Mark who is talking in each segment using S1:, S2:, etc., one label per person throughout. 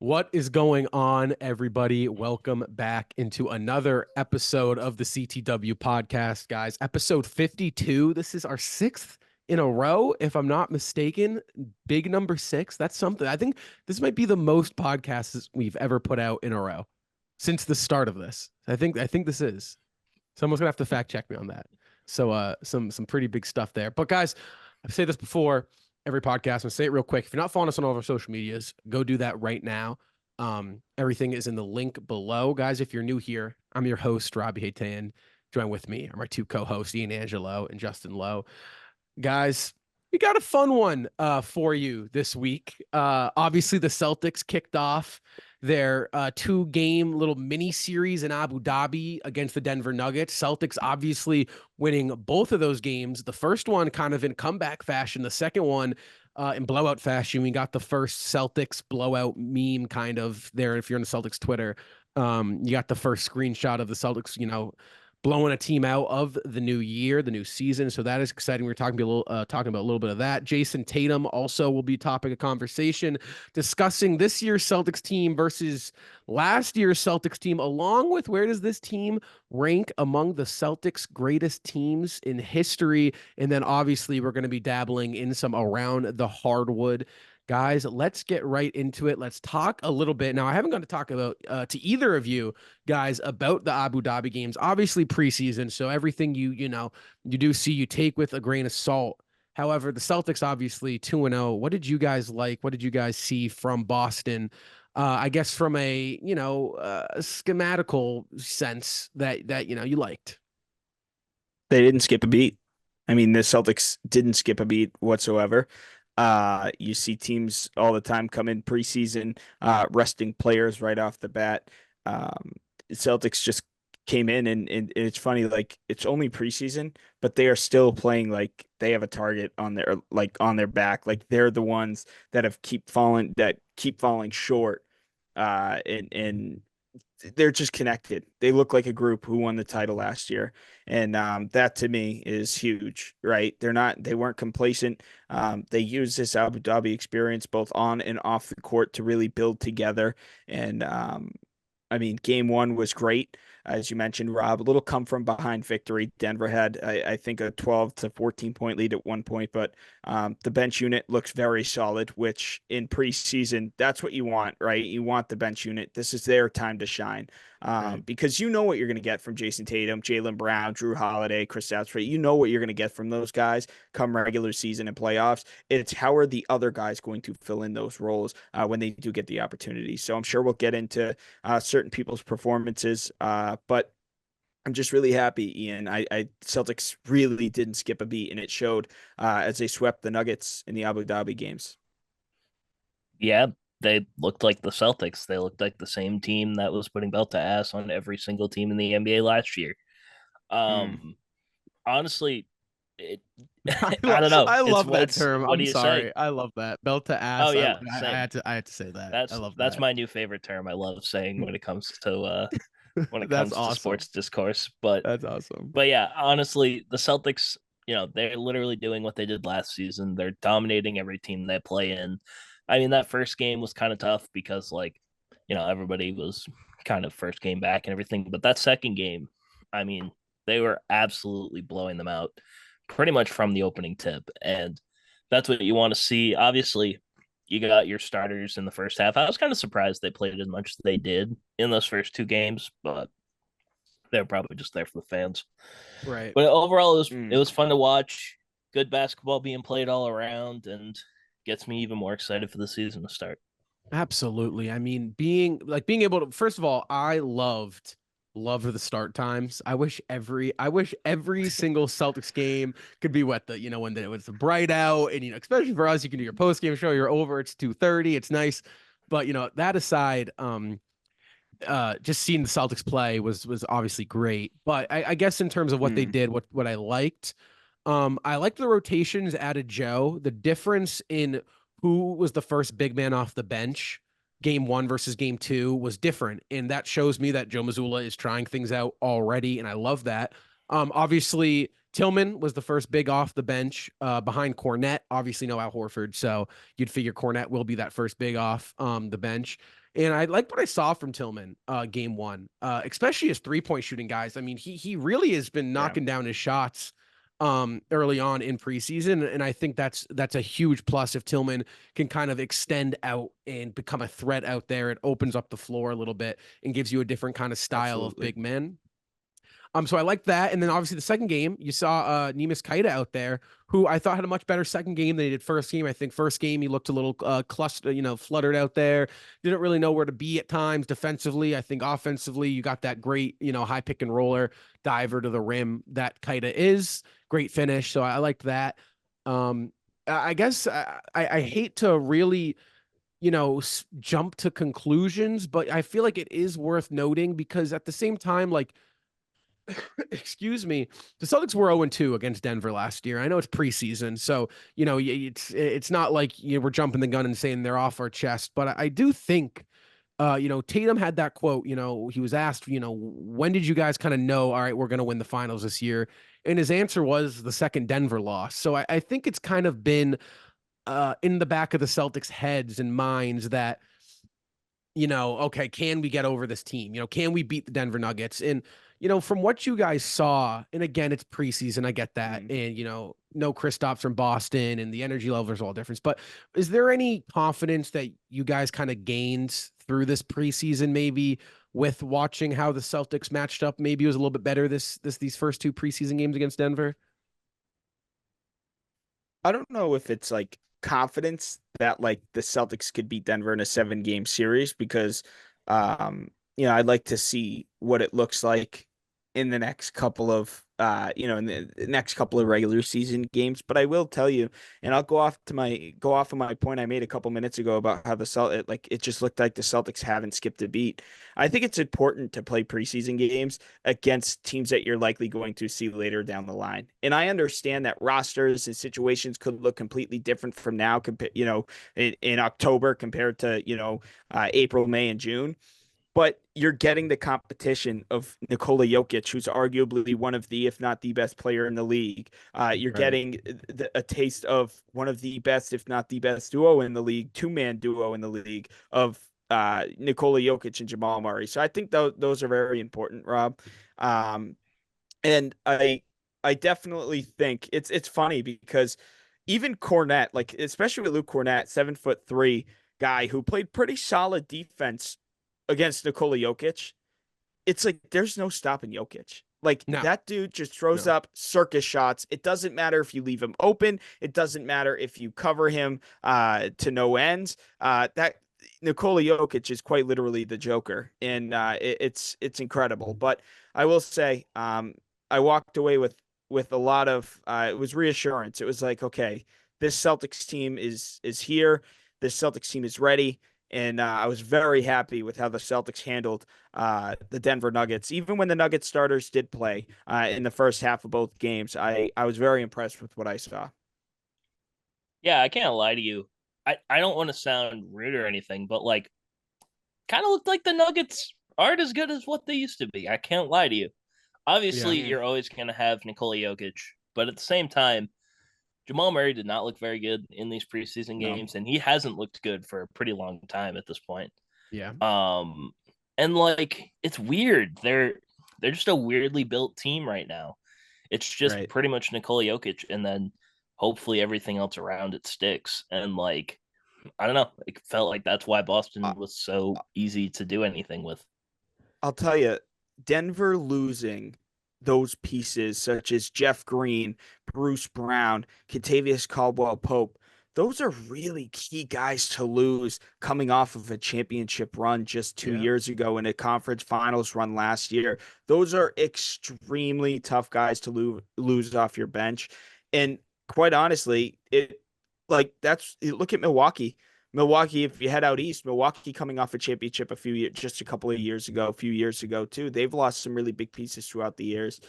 S1: What is going on, everybody? Welcome back into another episode of the CTW podcast, guys. Episode 52. This is our sixth in a row, if I'm not mistaken. Big number six. That's something. I think this might be the most podcasts we've ever put out in a row since the start of this. I think this is. Someone's gonna have to fact check me on that. So some pretty big stuff there. But guys, I've said this before. Every podcast, I'm gonna say it real quick. If you're not following us on all of our social medias, go do that right now. Everything is in the link below. Guys, if you're new here, I'm your host, Robbie Haytan. Join with me are my two co-hosts, Ian Angelo and Justin Lowe. Guys, we got a fun one for you this week. Obviously, the Celtics kicked off their two-game little mini series in Abu Dhabi against the Denver Nuggets. Celtics obviously winning both of those games. The first one kind of in comeback fashion. The second one in blowout fashion. We got the first Celtics blowout meme kind of there. If you're on the Celtics Twitter, you got the first screenshot of the Celtics, blowing a team out of the new year, the new season. So that is exciting. We're talking about a little bit of that. Jason Tatum also will be a topic of conversation, discussing this year's Celtics team versus last year's Celtics team, along with where does this team rank among the Celtics' greatest teams in history. And then obviously we're going to be dabbling in some around the hardwood. Guys, let's get right into it. Let's talk a little bit. Now, I haven't got to talk about to either of you guys about the Abu Dhabi games, obviously preseason. So everything you do see, you take with a grain of salt. However, the Celtics obviously 2-0. What did you guys like? What did you guys see from Boston? I guess from a schematical sense that you liked.
S2: They didn't skip a beat. I mean, the Celtics didn't skip a beat whatsoever. You see teams all the time come in preseason, resting players right off the bat. Celtics just came in and it's funny, like it's only preseason, but they are still playing like they have a target on their back. Like they're the ones that keep falling short. And they're just connected. They look like a group who won the title last year. And that to me is huge, right? They weren't complacent. They used this Abu Dhabi experience both on and off the court to really build together. And I mean, game one was great. As you mentioned, Rob, a little come from behind victory. Denver had, I think, a 12 to 14 point lead at one point, but the bench unit looks very solid, which in preseason, that's what you want, right? You want the bench unit. This is their time to shine because you know what you're going to get from Jason Tatum, Jaylen Brown, Drew Holiday, Chris Kristaps. You know what you're going to get from those guys come regular season and playoffs. It's how are the other guys going to fill in those roles when they do get the opportunity. So I'm sure we'll get into certain people's performances, but I'm just really happy, Ian. Celtics really didn't skip a beat, and it showed as they swept the Nuggets in the Abu Dhabi games.
S3: Yeah, they looked like the Celtics. They looked like the same team that was putting belt to ass on every single team in the NBA last year. Honestly, I don't know.
S1: I love that term.
S3: What
S1: I'm sorry. I love that. Belt to ass.
S3: Oh yeah,
S1: I had to say that. I love that.
S3: That's my new favorite term. I love saying when it comes to
S1: awesome.
S3: sports discourse. But
S1: that's awesome.
S3: But yeah, honestly, the Celtics, they're literally doing what they did last season. They're dominating every team they play in. I mean, that first game was kind of tough because everybody was kind of first game back and everything. But that second game, I mean, they were absolutely blowing them out pretty much from the opening tip. And that's what you want to see. Obviously, you got your starters in the first half. I was kind of surprised they played as much as they did in those first two games, but they're probably just there for the fans.
S1: Right.
S3: But overall, it was fun to watch. Good basketball being played all around and gets me even more excited for the season to start.
S1: Absolutely. I mean, being able to, first of all, I loved the start times. I wish every single Celtics game could be when it's bright out and, especially for us, you can do your post game show, you're over, it's 2:30. It's nice. But, that aside, just seeing the Celtics play was obviously great. But I guess in terms of what they did, what I liked the rotations added Joe. The difference in who was the first big man off the bench game one versus game two was different. And that shows me that Joe Mazzulla is trying things out already. And I love that. Obviously Tillman was the first big off the bench behind Cornette. Obviously, no Al Horford, so you'd figure Cornette will be that first big off the bench. And I liked what I saw from Tillman game one, especially his 3-point shooting, guys. I mean, he really has been knocking down his shots early on in preseason, and I think that's a huge plus if Tillman can kind of extend out and become a threat out there. It opens up the floor a little bit and gives you a different kind of style of big men. So I like that. And then obviously the second game, you saw Neemias Queta out there, who I thought had a much better second game than he did first game. I think first game he looked a little clustered, fluttered out there. Didn't really know where to be at times defensively. I think offensively, you got that great, high pick and roller diver to the rim that Queta is. Great finish. So I liked that. I guess I hate to really jump to conclusions, but I feel like it is worth noting because at the same time, like, excuse me, the Celtics were 0-2 against Denver last year. I know it's preseason, so it's not like we're jumping the gun and saying they're off our chest, but I do think Tatum had that quote. He was asked, when did you guys kind of know, all right, we're going to win the finals this year? And his answer was the second Denver loss. So I think it's kind of been in the back of the Celtics' heads and minds that, okay, can we get over this team? Can we beat the Denver Nuggets? And from what you guys saw, and again, it's preseason, I get that. And, no Kristaps from Boston and the energy levels are all different. But is there any confidence that you guys kind of gained through this preseason, maybe with watching how the Celtics matched up? Maybe it was a little bit better these first two preseason games against Denver.
S2: I don't know if it's like confidence that like the Celtics could beat Denver in a 7-game series because, I'd like to see what it looks like in the next couple of, in the next couple of regular season games. But I will tell you, and I'll go off of my point I made a couple minutes ago about how it just looked like the Celtics haven't skipped a beat. I think it's important to play preseason games against teams that you're likely going to see later down the line. And I understand that rosters and situations could look completely different from now, in October compared to, April, May, and June. But you're getting the competition of Nikola Jokic, who's arguably one of the, if not the best player in the league. You're getting a taste of one of the best, if not the best duo in the league, two-man duo in the league of Nikola Jokic and Jamal Murray. So I think those are very important, Rob. And I definitely think it's funny because even Cornette, like especially with Luke Cornette, 7'3" guy who played pretty solid defense against Nikola Jokic, it's like there's no stopping Jokic. Like that dude just throws up circus shots. It doesn't matter if you leave him open. It doesn't matter if you cover him to no ends. That Nikola Jokic is quite literally the Joker, and it's incredible. But I will say, I walked away with a lot of it was reassurance. It was like, okay, this Celtics team is here. This Celtics team is ready. And I was very happy with how the Celtics handled the Denver Nuggets. Even when the Nuggets starters did play in the first half of both games, I was very impressed with what I saw.
S3: Yeah, I can't lie to you. I don't want to sound rude or anything, but like, kind of looked like the Nuggets aren't as good as what they used to be. I can't lie to you. Obviously, you're always going to have Nikola Jokic, but at the same time, Jamal Murray did not look very good in these preseason games, and he hasn't looked good for a pretty long time at this point.
S1: Yeah.
S3: And like it's weird. They're just a weirdly built team right now. It's just pretty much Nikola Jokic, and then hopefully everything else around it sticks. And like I don't know, it felt like that's why Boston was so easy to do anything with.
S2: I'll tell you, Denver losing those pieces such as Jeff Green, Bruce Brown, Kentavious Caldwell-Pope, those are really key guys to lose coming off of a championship run just 2 years ago and a conference finals run last year. Those are extremely tough guys to lose off your bench. And quite honestly, look at Milwaukee. Milwaukee, if you head out east, Milwaukee coming off a championship a few years ago too. They've lost some really big pieces throughout the years.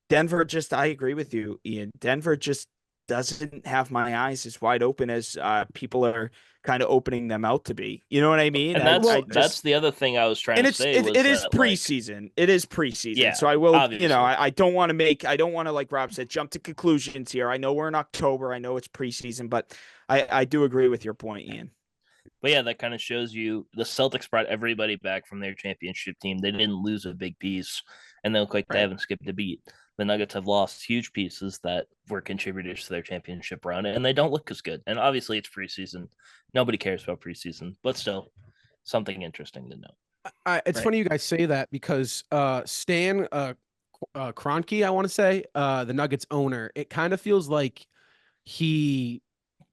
S2: Denver I agree with you, Ian. Denver just doesn't have my eyes as wide open as people are kind of opening them out to be. You know what I mean?
S3: And that's the other thing I was trying to say was
S2: it is
S3: that,
S2: preseason. It is preseason.
S3: Yeah,
S2: So I will,
S3: obviously.
S2: I don't want to, like Rob said, jump to conclusions here. I know we're in October. I know it's preseason, but I do agree with your point, Ian.
S3: But yeah, that kind of shows you the Celtics brought everybody back from their championship team. They didn't lose a big piece, and they look like they haven't skipped a beat. The Nuggets have lost huge pieces that were contributors to their championship run, and they don't look as good. And obviously, it's preseason. Nobody cares about preseason, but still, something interesting to note.
S1: It's funny you guys say that because Stan Kroenke, I want to say, the Nuggets owner, it kind of feels like he,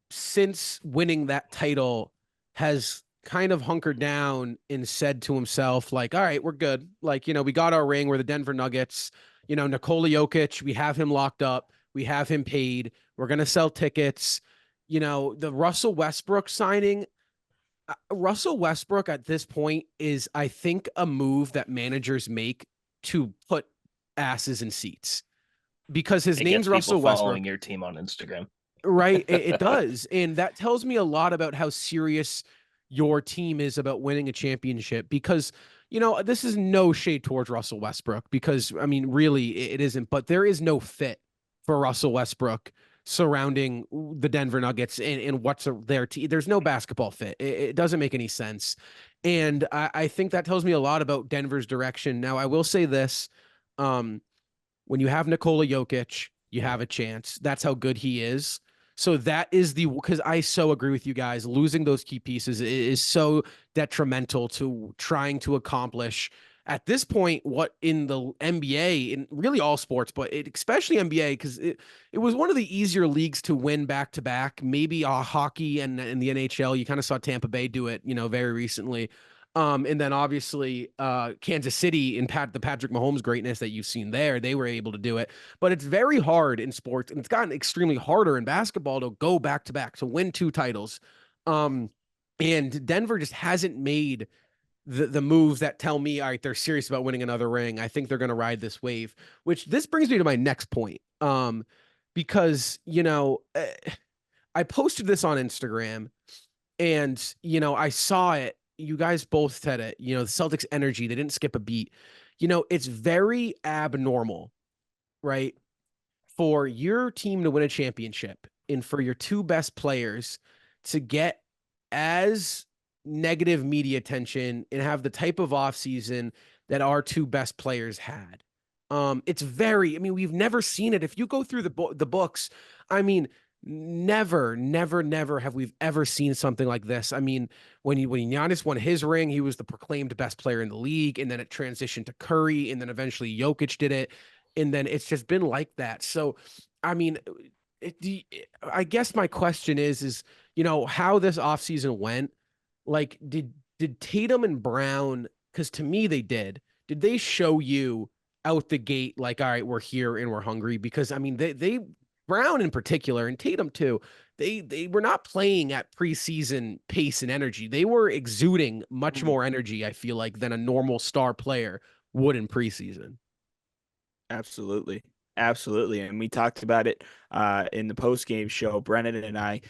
S1: since winning that title, has kind of hunkered down and said to himself, like, all right, we're good. Like, we got our ring. We're the Denver Nuggets. Nikola Jokic, we have him locked up. We have him paid. We're going to sell tickets. The Russell Westbrook signing, Russell Westbrook at this point is, I think, a move that managers make to put asses in seats because his name's Russell Westbrook.
S3: Following your team on Instagram.
S1: Right. It does. And that tells me a lot about how serious your team is about winning a championship because, this is no shade towards Russell Westbrook because, I mean, really it isn't, but there is no fit for Russell Westbrook surrounding the Denver Nuggets and what's their team. There's no basketball fit. It doesn't make any sense. And I think that tells me a lot about Denver's direction. Now, I will say this, when you have Nikola Jokic, you have a chance. That's how good he is. So that is because I so agree with you guys. Losing those key pieces is so detrimental to trying to accomplish at this point what in the NBA, in really all sports, but especially NBA, because it was one of the easier leagues to win back to back. Maybe hockey and in the NHL, you kind of saw Tampa Bay do it, very recently. And then obviously Kansas City in the Patrick Mahomes greatness that you've seen there, they were able to do it. But it's very hard in sports, and it's gotten extremely harder in basketball to go back to back, to win 2 titles. And Denver just hasn't made the moves that tell me, all right, they're serious about winning another ring. I think they're going to ride this wave, which this brings me to my next point. Because, I posted this on Instagram and, I saw it. You guys both said it, the Celtics energy, they didn't skip a beat. It's very abnormal, right? For your team to win a championship and for your 2 best players to get as negative media attention and have the type of offseason that our 2 best players had. We've never seen it. If you go through the books, never have we ever seen something like this. When Giannis won his ring, he was the proclaimed best player in the league, and then it transitioned to Curry, and then eventually Jokic did it, and then it's just been like that. So, I guess my question is how this offseason went. Like, did Tatum and Brown, because to me they did they show you out the gate, like, all right, we're here and we're hungry? Because they Brown in particular, and Tatum too, they were not playing at preseason pace and energy. They were exuding much more energy, I feel like, than a normal star player would in preseason.
S2: Absolutely. And we talked about it in the post-game show, Brendon and I,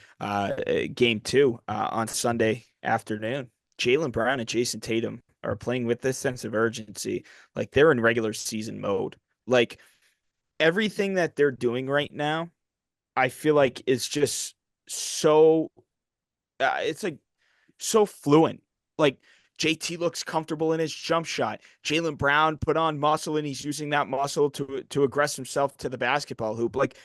S2: game 2 on Sunday afternoon. Jaylen Brown and Jason Tatum are playing with this sense of urgency, like they're in regular season mode. Like, everything that they're doing right now, I feel like is just so it's like so fluent. Like, JT looks comfortable in his jump shot. Jaylen Brown put on muscle, and he's using that muscle to aggress himself to the basketball hoop. Like,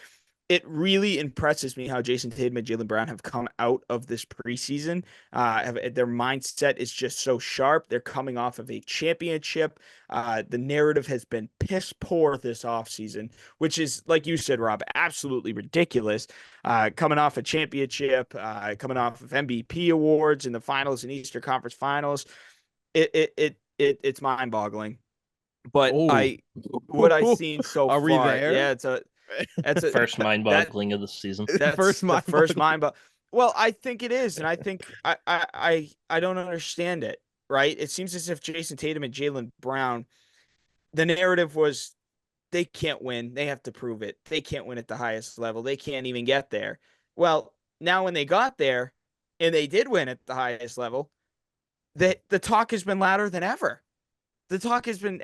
S2: it really impresses me how Jason Tatum and Jaylen Brown have come out of this preseason. Their mindset is just so sharp. They're coming off of a championship. The narrative has been piss poor this offseason, which is, like you said, Rob, absolutely ridiculous. Coming off a championship, coming off of MVP awards in the finals and Eastern Conference Finals, it's mind-boggling. But what I've seen so far,
S1: we there?
S2: Yeah, that's a
S3: first mind-boggling of the season.
S2: That's first mind. Well, I think it is, and I think I don't understand it. Right? It seems as if Jason Tatum and Jaylen Brown, the narrative was they can't win. They have to prove it. They can't win at the highest level. They can't even get there. Well, now when they got there and they did win at the highest level, the talk has been louder than ever. The talk has been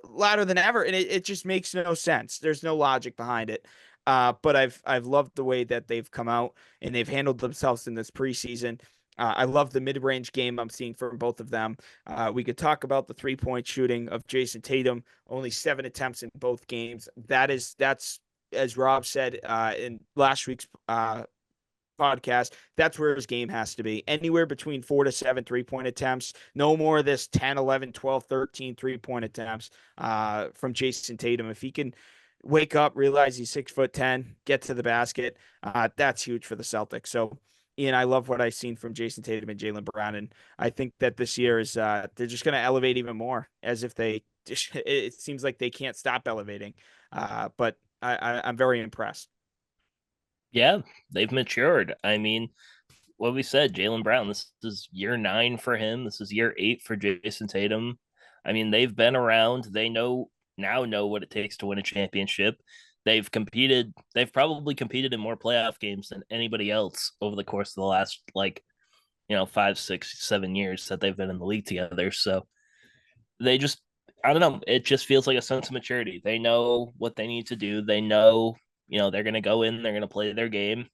S2: louder than ever, and it just makes no sense. There's no logic behind it. But I've loved the way that they've come out and they've handled themselves in this preseason. I love the mid-range game I'm seeing from both of them. We could talk about the 3-point shooting of Jason Tatum, only 7 attempts in both games. That's as Rob said in last week's podcast, that's where his game has to be. Anywhere between 4 to 7 3-point attempts. No more of this 10, 11, 12, 13 3-point attempts from Jason Tatum. If he can wake up, realize he's 6'10", get to the basket, that's huge for the Celtics. So, Ian, I love what I've seen from Jason Tatum and Jaylen Brown, and I think that this year is they're just going to elevate even more, as if it seems like they can't stop elevating. But I'm very impressed.
S3: Yeah, they've matured. I mean, what we said, Jaylen Brown, this is year 9 for him. This is year 8 for Jason Tatum. I mean, they've been around. They know what it takes to win a championship. They've probably competed in more playoff games than anybody else over the course of the last 5, 6, 7 years that they've been in the league together. So they just, I don't know, it just feels like a sense of maturity. They know what they need to do. They know, they're going to go in, they're going to play their game,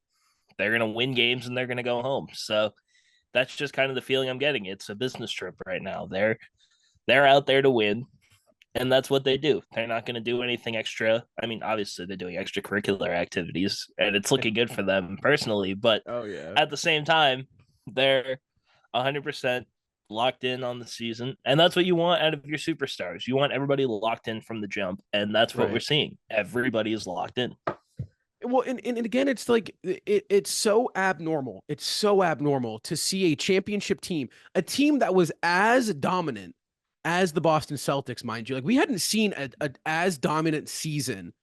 S3: they're going to win games, and they're going to go home. So that's just kind of the feeling I'm getting. It's a business trip right now. They're out there to win, and that's what they do. They're not going to do anything extra. I mean, obviously they're doing extracurricular activities, and it's looking good for them personally. But at the same time, they're 100% locked in on the season, and that's what you want out of your superstars. You want everybody locked in from the jump, and that's what we're seeing. Everybody is locked in.
S1: Well, and again, it's like it's so abnormal. It's so abnormal to see a championship team, a team that was as dominant as the Boston Celtics, mind you. Like, we hadn't seen a as dominant season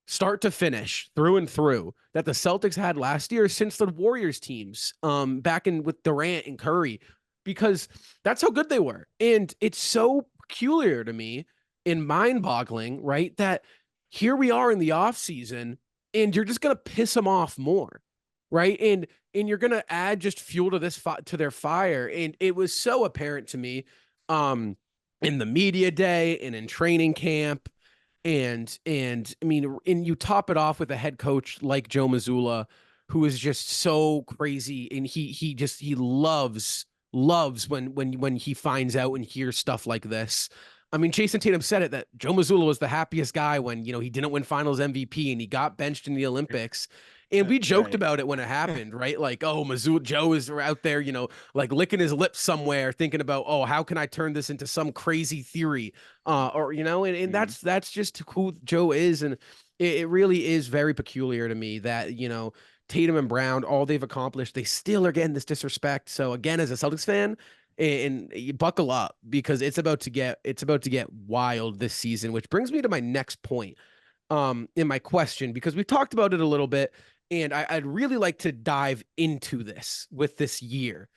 S1: start to finish through and through that the Celtics had last year since the Warriors teams back in with Durant and Curry, because that's how good they were. And it's so peculiar to me and mind-boggling, right, that here we are in the offseason and you're just going to piss them off more, right? And you're going to add just fuel to to their fire. And it was so apparent to me in the media day and in training camp. And I mean, and you top it off with a head coach like Joe Mazzulla, who is just so crazy. And he loves when he finds out and hears stuff like this. I mean, Jason Tatum said it, that Joe Mazzulla was the happiest guy when, he didn't win finals MVP and he got benched in the Olympics. And we joked about it when it happened, right? Like, oh, Joe is out there, like licking his lips somewhere, thinking about, oh, how can I turn this into some crazy theory? And that's just who Joe is. And it really is very peculiar to me that, Tatum and Brown, all they've accomplished, they still are getting this disrespect. So again, as a Celtics fan, and you buckle up, because it's about to get wild this season, which brings me to my next point in my question, because we've talked about it a little bit, and I'd really like to dive into this with this year,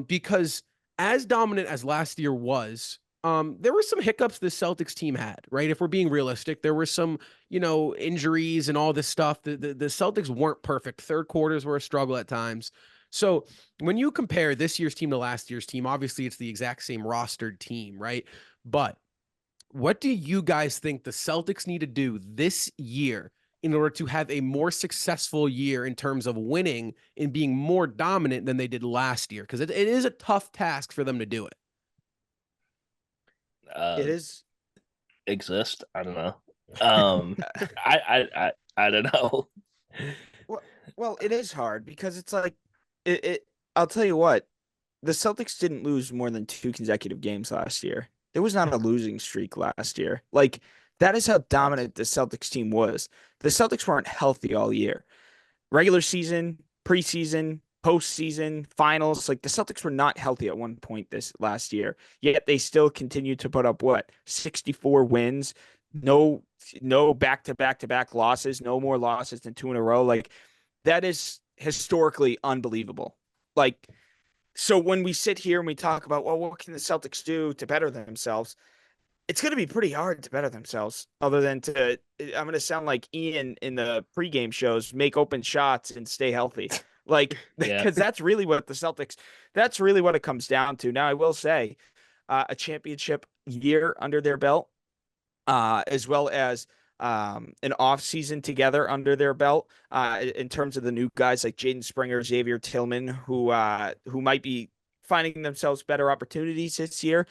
S1: because as dominant as last year was, there were some hiccups the Celtics team had, right? If we're being realistic, there were some, injuries and all this stuff. The Celtics weren't perfect. Third quarters were a struggle at times. So when you compare this year's team to last year's team, obviously it's the exact same rostered team, right? But what do you guys think the Celtics need to do this year in order to have a more successful year in terms of winning and being more dominant than they did last year? Because it is a tough task for them to do it.
S2: It is.
S3: Exist. I don't know. I don't know.
S2: Well, it is hard, because it's like, I'll tell you what, the Celtics didn't lose more than 2 consecutive games last year. There was not a losing streak last year. Like, that is how dominant the Celtics team was. The Celtics weren't healthy all year. Regular season, preseason, postseason, finals, like, the Celtics were not healthy at one point this last year. Yet they still continued to put up 64 wins, no back-to-back losses, no more losses than 2 in a row. Like, that is historically unbelievable. Like, so when we sit here and we talk about, well, what can the Celtics do to better themselves? it's going to be pretty hard to better themselves other than I'm going to sound like Ian in the pregame shows, make open shots and stay healthy. Like,
S3: Yeah.
S2: because that's really what that's really what it comes down to. Now, I will say a championship year under their belt, as well as an off season together under their belt, in terms of the new guys like Jaden Springer, Xavier Tillman, who might be finding themselves better opportunities this year.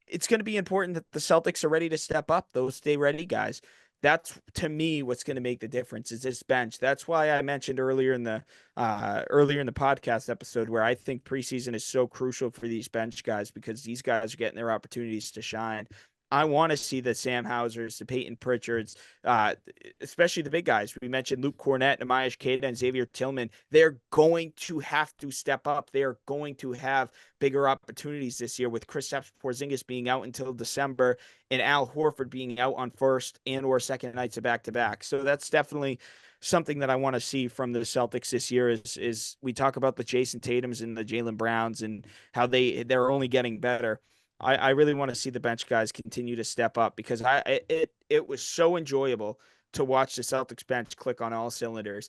S2: It's going to be important that the Celtics are ready to step up. Those stay ready guys. That's to me what's going to make the difference is this bench. That's why I mentioned earlier in the podcast episode where I think preseason is so crucial for these bench guys because these guys are getting their opportunities to shine. I want to see the Sam Hausers, the Peyton Pritchards, especially the big guys. We mentioned Luke Cornett, Namias Queta, and Xavier Tillman. They're going to have to step up. They're going to have bigger opportunities this year with Kristaps Porzingis being out until December and Al Horford being out on first and or second nights of back-to-back. So that's definitely something that I want to see from the Celtics this year is we talk about the Jason Tatums and the Jaylen Browns and how they're only getting better. I really want to see the bench guys continue to step up because it was so enjoyable to watch the Celtics bench click on all cylinders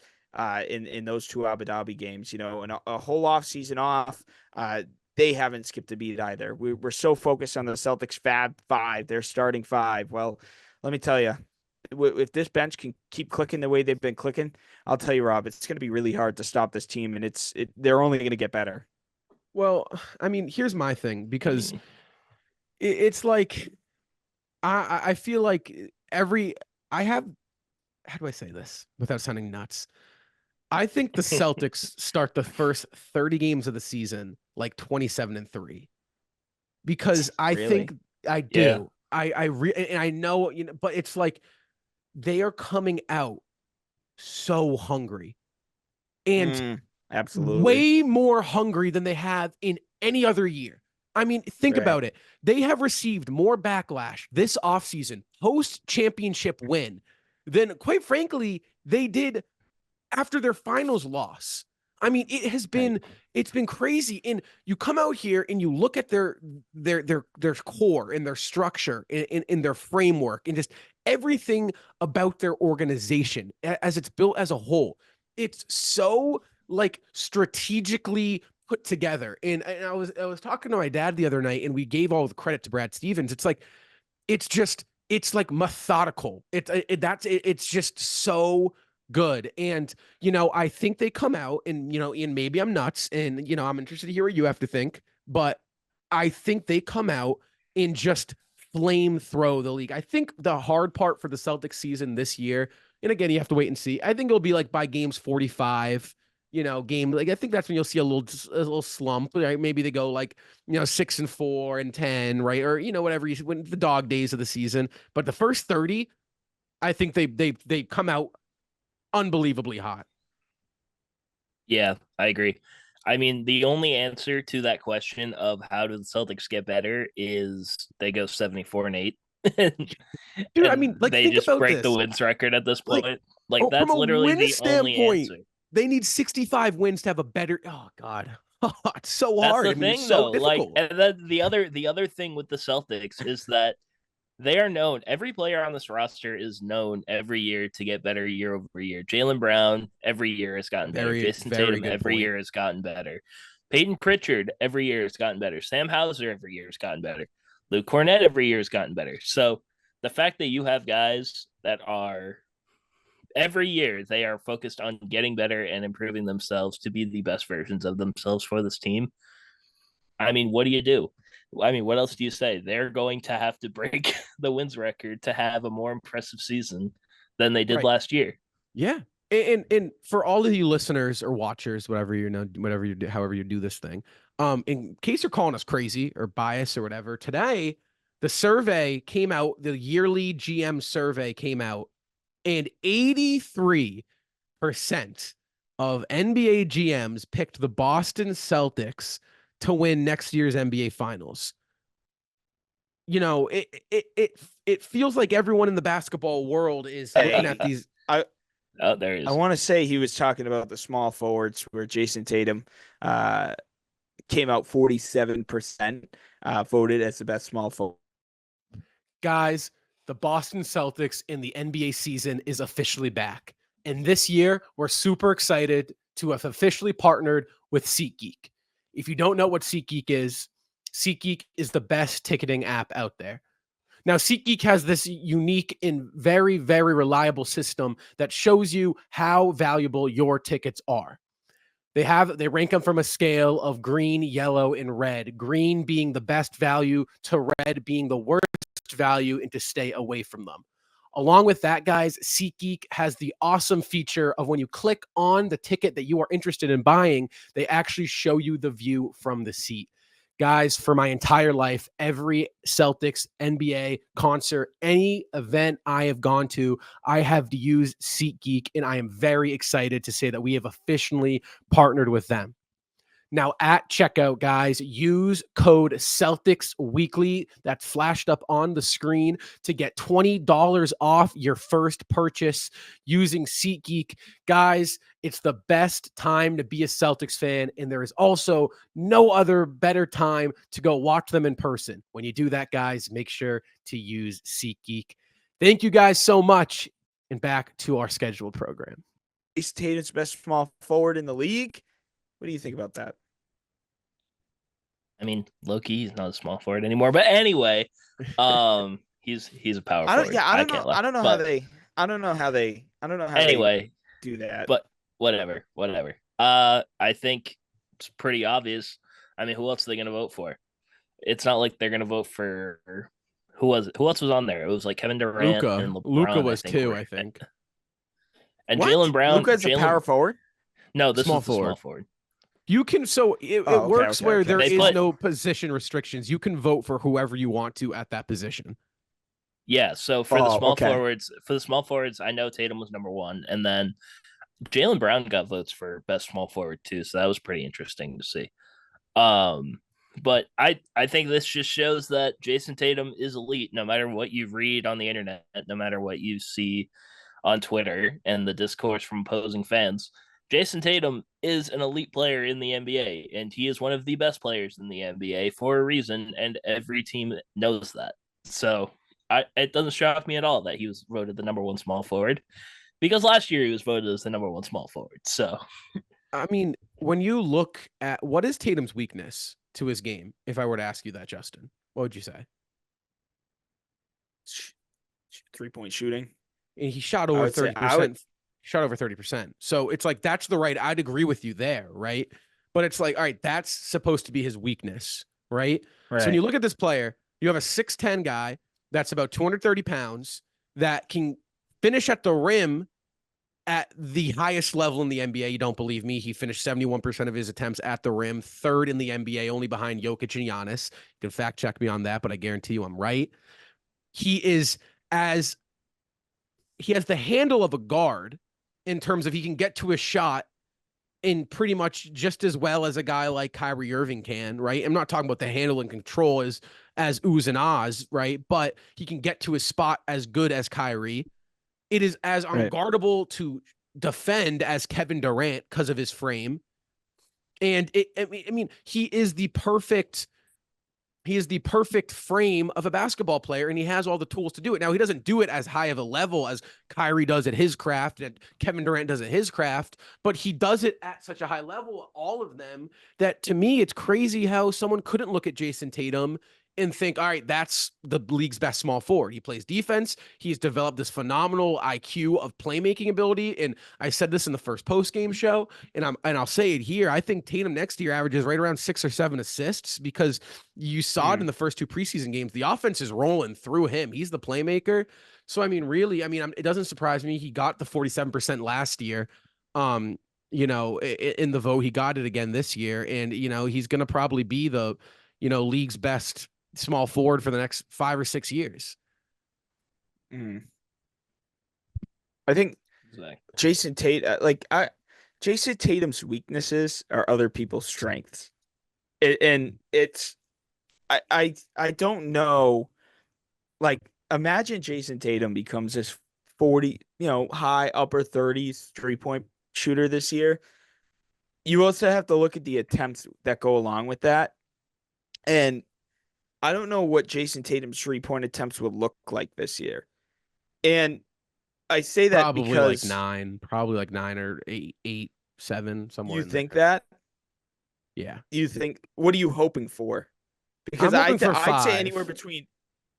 S2: in those two Abu Dhabi games, and a whole off season off. They haven't skipped a beat either. We're so focused on the Celtics Fab Five, their starting five. Well, let me tell you, if this bench can keep clicking the way they've been clicking, I'll tell you, Rob, it's going to be really hard to stop this team, and they're only going to get better.
S1: Well, I mean, here's my thing because it's like I feel like how do I say this without sounding nuts? I think the Celtics start the first 30 games of the season like 27-3 because I think I do.
S3: Yeah.
S1: And I know, but it's like they are coming out so hungry and
S2: absolutely
S1: way more hungry than they have in any other year. I mean, think about it. They have received more backlash this offseason post-championship win than, quite frankly, they did after their finals loss. I mean, it's been crazy. And you come out here and you look at their core and their structure in their framework and just everything about their organization as it's built as a whole. It's so like strategically put together. And I was talking to my dad the other night and we gave all the credit to Brad Stevens. It's like, it's like methodical. It's just so good. And, I think they come out and, and maybe I'm nuts and, I'm interested to hear what you have to think, but I think they come out and just flame throw the league. I think the hard part for the Celtics season this year, and again, you have to wait and see. I think it'll be like by games 45, game. Like I think that's when you'll see a little slump. Right? Maybe they go like 6-4 and 10, right? Or whatever when the dog days of the season. But the first 30, I think they come out unbelievably hot.
S3: Yeah, I agree. I mean, the only answer to that question of how do the Celtics get better is they go 74-8.
S1: Dude, I mean, like,
S3: they
S1: think
S3: just
S1: about
S3: break
S1: this.
S3: the wins record at this point. Like that's
S1: from a
S3: literally
S1: win
S3: the only answer.
S1: They need 65 wins to have a better. Oh God, it's so hard.
S3: That's the thing,
S1: it's
S3: though.
S1: so difficult.
S3: Like, and then the other thing with the Celtics is that they are known. Every player on this roster is known every year to get better year over year. Jaylen Brown every year has gotten better. Jason Tatum every year has gotten better. Peyton Pritchard every year has gotten better. Sam Hauser every year has gotten better. Luke Cornett every year has gotten better. So the fact that you have guys that are every year they are focused on getting better and improving themselves to be the best versions of themselves for this team. I mean, what do you do? I mean, what else do you say? They're going to have to break the wins record to have a more impressive season than they did last year.
S1: Yeah. And for all of you listeners or watchers, however you do this thing, in case you're calling us crazy or biased or whatever, today the survey came out, the yearly GM survey came out, and 83% of NBA GMs picked the Boston Celtics to win next year's NBA Finals. It feels like everyone in the basketball world is looking at these.
S3: There he is.
S2: I want to say he was talking about the small forwards where Jason Tatum came out 47% voted as the best small forward.
S1: Guys, the Boston Celtics in the NBA season is officially back. And this year, we're super excited to have officially partnered with SeatGeek. If you don't know what SeatGeek is the best ticketing app out there. Now, SeatGeek has this unique and very, very reliable system that shows you how valuable your tickets are. They rank them from a scale of green, yellow, and red. Green being the best value to red being the worst value and to stay away from them. Along with that, guys, SeatGeek has the awesome feature of when you click on the ticket that you are interested in buying, they actually show you the view from the seat. Guys, for my entire life, every Celtics, NBA, concert, any event I have gone to, I have used SeatGeek, and I am very excited to say that we have officially partnered with them. Now, at checkout, guys, use code Celtics Weekly that's flashed up on the screen to get $20 off your first purchase using SeatGeek. Guys, it's the best time to be a Celtics fan, and there is also no other better time to go watch them in person. When you do that, guys, make sure to use SeatGeek. Thank you guys so much, and back to our scheduled program.
S2: Jason Tatum's best small forward in the league. What do you think about that?
S3: I mean, low-key, he's not a small forward anymore. But anyway, he's a power forward.
S2: I don't know how they do that.
S3: But whatever. I think it's pretty obvious. I mean, who else are they going to vote for? It's not like they're going to vote for who else was on there? It was like Kevin Durant and LeBron.
S1: Luka was too, I think.
S3: And Jaylen Brown.
S2: Luka's a power forward?
S3: No, this is the small forward.
S1: You can, it works where there is no position restrictions. You can vote for whoever you want to at that position.
S3: Yeah, so for the small forwards, I know Tatum was number one, and then Jaylen Brown got votes for best small forward too, so that was pretty interesting to see. But I think this just shows that Jason Tatum is elite, no matter what you read on the internet, no matter what you see on Twitter and the discourse from opposing fans. Jason Tatum is an elite player in the NBA, and he is one of the best players in the NBA for a reason, and every team knows that. So it doesn't shock me at all that he was voted the number one small forward, because last year he was voted as the number one small forward. So,
S1: I mean, when you look at what is Tatum's weakness to his game, if I were to ask you that, Justin, what would you say?
S2: 3-point shooting.
S1: And he shot over 30%. Shot over 30%. So it's like, that's the right. I'd agree with you there. Right. But it's like, all right, that's supposed to be his weakness. Right. So when you look at this player, you have a 6'10" guy that's about 230 pounds that can finish at the rim at the highest level in the NBA. You don't believe me. He finished 71% of his attempts at the rim, third in the NBA, only behind Jokic and Giannis. You can fact check me on that, but I guarantee you I'm right. He has the handle of a guard in terms of he can get to a shot in pretty much just as well as a guy like Kyrie Irving can, right? I'm not talking about the handle and control as oohs and ahs, right? But he can get to his spot as good as Kyrie. It is as unguardable to defend as Kevin Durant because of his frame. And he is the perfect frame of a basketball player, and he has all the tools to do it. Now, he doesn't do it as high of a level as Kyrie does at his craft and Kevin Durant does at his craft, but he does it at such a high level, all of them, that to me, it's crazy how someone couldn't look at Jason Tatum and think, all right, that's the league's best small forward. He plays defense. He's developed this phenomenal IQ of playmaking ability. And I said this in the first post-game show, and I'll say it here. I think Tatum next year averages right around 6 or 7 assists, because you saw it in the first 2 preseason games. The offense is rolling through him. He's the playmaker. So, it doesn't surprise me. He got the 47% last year. In the vote, he got it again this year. And, he's going to probably be the, league's best small forward for the next 5 or 6 years.
S2: I think Jason Tatum's weaknesses are other people's strengths. I don't know. Like, imagine Jason Tatum becomes this 40, high upper 30s 3-point shooter this year. You also have to look at the attempts that go along with that. And I don't know what Jason Tatum's 3-point attempts would look like this year. And I say that
S1: Probably like
S2: because
S1: nine, or eight, seven, somewhere
S2: you
S1: in there.
S2: think that.
S1: Yeah,
S2: You think, what are you hoping for? Because
S1: I'm hoping for
S2: I'd say
S1: five.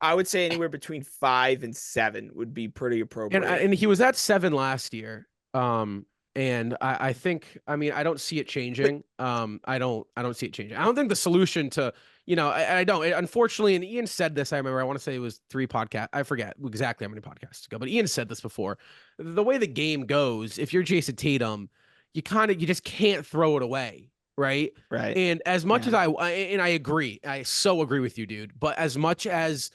S2: I would say anywhere between 5 and 7 would be pretty appropriate.
S1: And he was at seven last year. And I think, I mean, I don't see it changing. I don't see it changing. I don't think the solution to, I don't. Unfortunately, and Ian said this. I remember. I want to say it was 3 podcasts. I forget exactly how many podcasts ago, but Ian said this before. The way the game goes, if you're Jason Tatum, you just can't throw it away, right?
S2: Right.
S1: And as much as
S2: Yeah.
S1: I agree, I so agree with you, dude. But as much as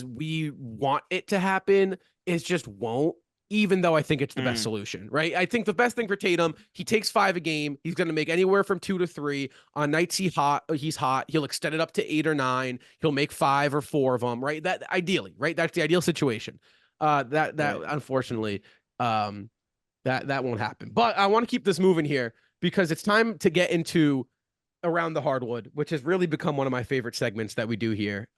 S1: we want it to happen, it just won't, even though I think it's the best solution, right? I think the best thing for Tatum, he takes 5 a game. He's going to make anywhere from 2 to 3. On nights he's hot. He'll extend it up to 8 or 9. He'll make 5 or 4 of them, right? That ideally, right? That's the ideal situation. That
S2: Right.
S1: unfortunately, that won't happen. But I want to keep this moving here because it's time to get into Around the Hardwood, which has really become one of my favorite segments that we do here.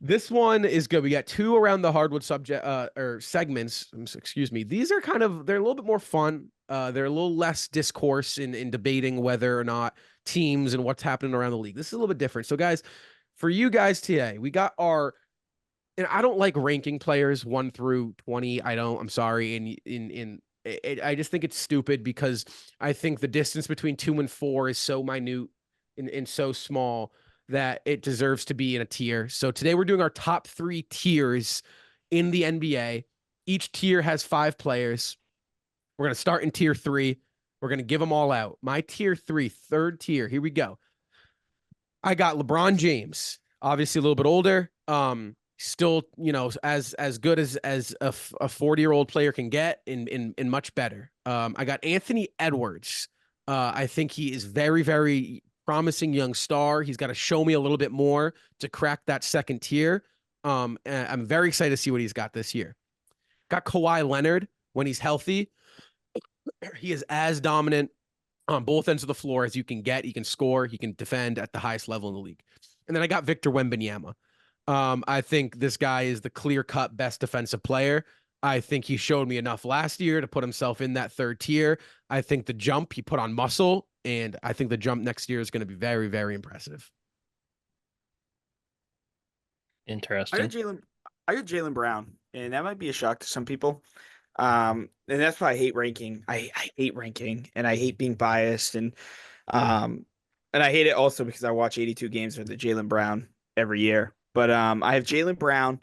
S1: This one is good. We got 2 Around the Hardwood subject or segments. Excuse me. These are they're a little bit more fun. They're a little less discourse in debating whether or not teams and what's happening around the league. This is a little bit different. So, guys, for you guys today, we got and I don't like ranking players 1 through 20. I don't. I'm sorry. I just think it's stupid because I think the distance between 2 and 4 is so minute and so small that it deserves to be in a tier. So today we're doing our top 3 tiers in the NBA. Each tier has 5 players. We're going to start in tier 3. We're going to give them all out. My tier 3, third tier. Here we go. I got LeBron James, obviously a little bit older. Still, as good as a 40-year-old player can get, in much better. I got Anthony Edwards. I think he is very, very promising young star. He's got to show me a little bit more to crack that second tier. And I'm very excited to see what he's got this year. Got Kawhi Leonard when he's healthy. He is as dominant on both ends of the floor as you can get. He can score. He can defend at the highest level in the league. And then I got Victor Wembanyama. I think this guy is the clear-cut best defensive player. I think he showed me enough last year to put himself in that third tier. I think the jump he put on muscle, and I think the jump next year is going to be very, very impressive.
S3: Interesting.
S2: I got Jaylen Brown, and that might be a shock to some people. And that's why I hate ranking. I hate ranking, and I hate being biased, and I hate it also because I watch 82 games with the Jaylen Brown every year. But I have Jaylen Brown,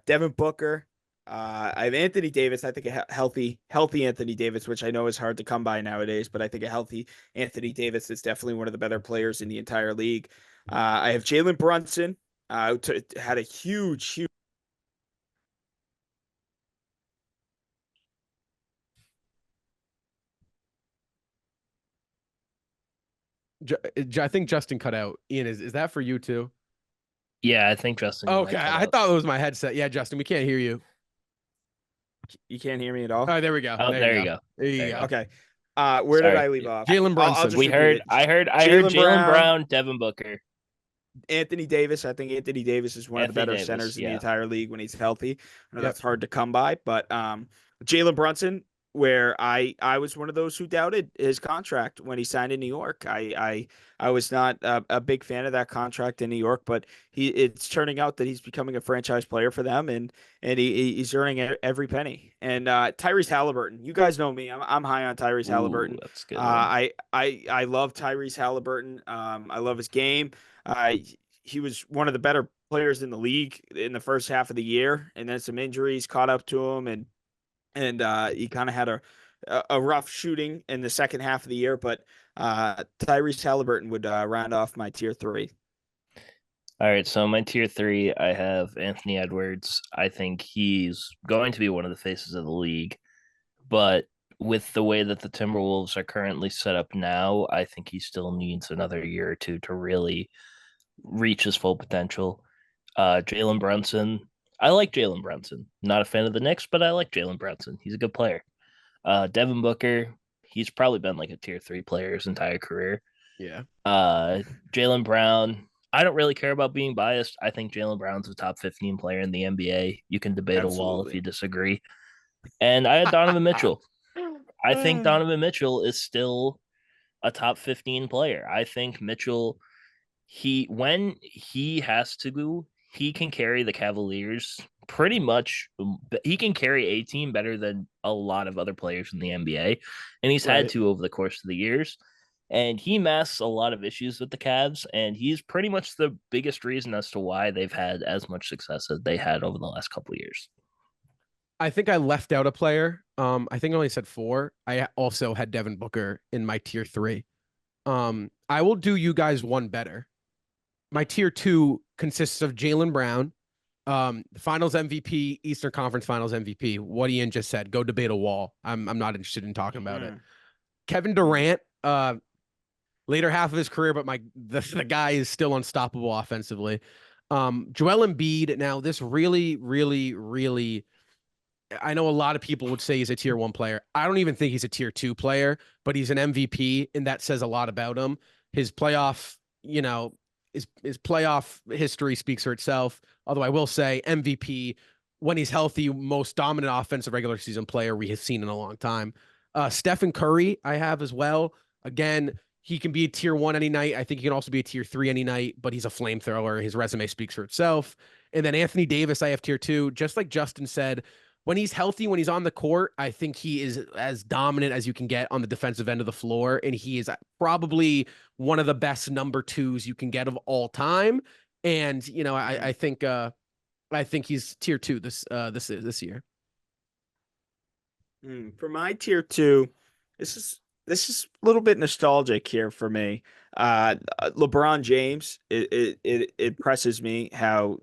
S2: Devin Booker. I have Anthony Davis. I think a healthy Anthony Davis, which I know is hard to come by nowadays, but I think a healthy Anthony Davis is definitely one of the better players in the entire league. I have Jalen Brunson, had a huge.
S1: I think Justin cut out. Ian, is that for you too?
S3: Yeah, I think Justin.
S1: Okay, I thought it was my headset. Yeah, Justin, we can't hear you.
S2: You can't hear me at all?
S1: Oh, there we go.
S3: Oh, there you go.
S1: There you go.
S2: Okay. Where did I leave off?
S1: Jalen Brunson.
S3: I heard Jalen Brown, Devin Booker.
S2: Anthony Davis. I think Anthony Davis is one of the better centers in the entire league when he's healthy. I know that's hard to come by, but Jalen Brunson, where I was one of those who doubted his contract when he signed in New York. I was not a big fan of that contract in New York, but it's turning out that he's becoming a franchise player for them, and he's earning every penny. And Tyrese Halliburton, you guys know me. I'm high on Tyrese Halliburton.
S3: That's good.
S2: I love Tyrese Halliburton. I love his game. He was one of the better players in the league in the first half of the year, and then some injuries caught up to him, and he kind of had a rough shooting in the second half of the year. But Tyrese Halliburton would round off my tier 3.
S3: All right, so my tier 3, I have Anthony Edwards. I think he's going to be one of the faces of the league, but with the way that the Timberwolves are currently set up now, I think he still needs another year or two to really reach his full potential. Jalen Brunson. I like Jalen Brunson. Not a fan of the Knicks, but I like Jalen Brunson. He's a good player. Devin Booker. He's probably been like a tier 3 player his entire career.
S1: Yeah.
S3: Jaylen Brown. I don't really care about being biased. I think Jaylen Brown's a top 15 player in the NBA. You can debate a wall if you disagree. And I had Donovan Mitchell. I think Donovan Mitchell is still a top 15 player. I think Mitchell, when he has to go, he can carry the Cavaliers pretty much. He can carry a team better than a lot of other players in the NBA. And he's had to over the course of the years. And he masks a lot of issues with the Cavs. And he's pretty much the biggest reason as to why they've had as much success as they had over the last couple of years.
S1: I think I left out a player. I think I only said 4. I also had Devin Booker in my tier 3. I will do you guys one better. My tier 2 consists of Jaylen Brown, Finals MVP, Eastern Conference Finals MVP. What Ian just said. Go debate a wall. I'm not interested in talking about it. Kevin Durant, later half of his career, but the guy is still unstoppable offensively. Joel Embiid. Now, this really, really, really, I know a lot of people would say he's a tier 1 player. I don't even think he's a tier 2 player, but he's an MVP, and that says a lot about him. His playoff, his playoff history speaks for itself. Although I will say MVP, when he's healthy, most dominant offensive regular season player we have seen in a long time. Stephen Curry, I have as well. Again, he can be a tier 1 any night. I think he can also be a tier 3 any night, but he's a flamethrower. His resume speaks for itself. And then Anthony Davis, I have tier 2. Just like Justin said, when he's healthy, when he's on the court, I think he is as dominant as you can get on the defensive end of the floor. And he is probably one of the best number 2s you can get of all time. And, I think he's tier 2 this year.
S2: For my tier 2, this is a little bit nostalgic here for me. LeBron James, it impresses me how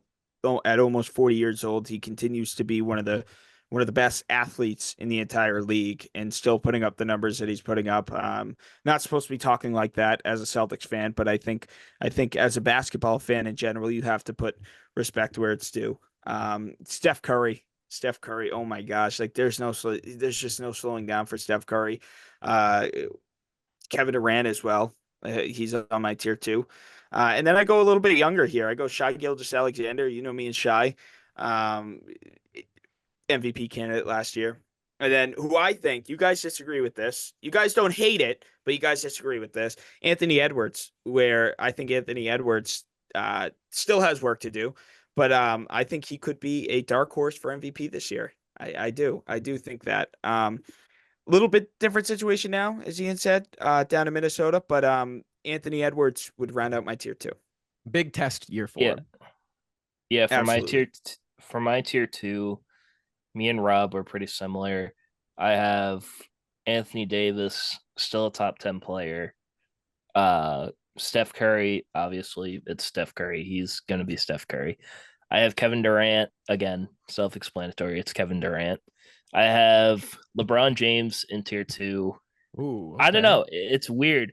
S2: at almost 40 years old, he continues to be one of the best athletes in the entire league and still putting up the numbers that he's putting up. Not supposed to be talking like that as a Celtics fan, but I think as a basketball fan in general, you have to put respect where it's due. Steph Curry, oh my gosh, like there's just no slowing down for Steph Curry. Kevin Durant as well. He's on my tier 2. And then I go a little bit younger here. I go Shai Gilgeous-Alexander. You know me and Shai. MVP candidate last year. And then who I think, you guys disagree with this. You guys don't hate it, but you guys disagree with this. Anthony Edwards, where I think Anthony Edwards still has work to do. But I think he could be a dark horse for MVP this year. I do think that. Little bit different situation now, as Ian said, down in Minnesota. But Anthony Edwards would round out my tier 2.
S1: Big test year for him.
S3: Yeah, for my tier 2, me and Rob are pretty similar. I have Anthony Davis, still a top 10 player. Steph Curry, obviously, it's Steph Curry. He's going to be Steph Curry. I have Kevin Durant, again, self-explanatory. It's Kevin Durant. I have LeBron James in tier 2.
S1: Ooh, okay.
S3: I don't know. It's weird.